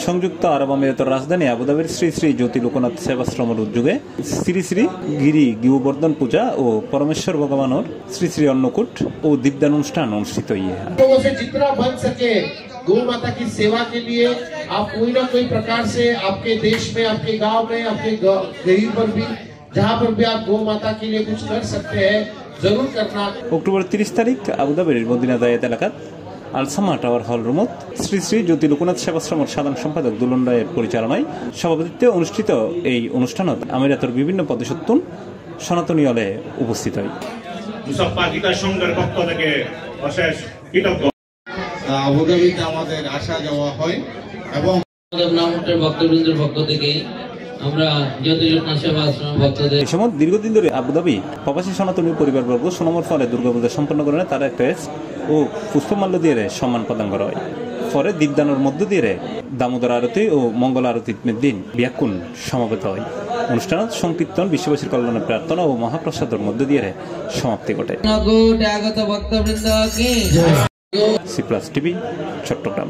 সংযুক্ত আরব আমিরাতের রাজধানী আবুধাবির শ্রী শ্রী জ্যোতি লোকনাথ সেবাশ্রমের উদ্যোগে শ্রী শ্রী গিরি গৃহবর্ধন পূজা ও পরমেশ্বর ভগবানের শ্রী শ্রী अन्नकूट ও दीपदान অনুষ্ঠান অনুষ্ঠিত गौ माता की सेवा के लिए आप कोई ना कोई प्रकार से आपके देश में, आपके गांव में, आपके गरीब पर भी, जहां पर भी आप गौ माता के लिए कुछ कर सकते हैं जरूर करना। অক্টোবর 30 তারিখ আবুধাবির মদিনা দায়াত এলাকাত আলসামা টাওয়ার হল রুমত শ্রী শ্রী জ্যোতি লোকনাথ সেবাশ্রমের সাধারণ সম্পাদক দুলন রায়ের পরিচালনায় সভাপতিত্বে অনুষ্ঠিত এই অনুষ্ঠানত আমিরাতের বিভিন্ন পদসত্তুন সনাতনী হলে উপস্থিত হয়। মুসাফা গীতা সংঘের পক্ষ থেকে অশেষ কৃতজ্ঞ। আবুধাবিতে আমাদের আসা যাওয়া হয় এবং ভক্তবৃন্দের পক্ষ থেকে আমরা জ্যোতি লোকনাথ সেবাশ্রম ভক্তদের এই সময় দীর্ঘদিন ধরে আবুধাবি প্রবাসী সনাতনী পরিবারবর্গ সুনামের ফলে দুর্গাপূজা সম্পন্ন করেন তারা একটা ও পুষ্পমাল্য দিয়ে সম্মান প্রদান করা হয়। পরে দীপদানের মধ্য দিয়ে দামোদর আরতি ও মঙ্গল আরতির দিন ব্যাকুণ সমবেত হয়। অনুষ্ঠানত সংকীর্তন, বিশ্ববাসীর কল্যাণে প্রার্থনা ও মহাপ্রসাদের মধ্য দিয়ে সমাপ্তি ঘটে। ভক্তবৃন্দ C+ TV চট্টগ্রাম।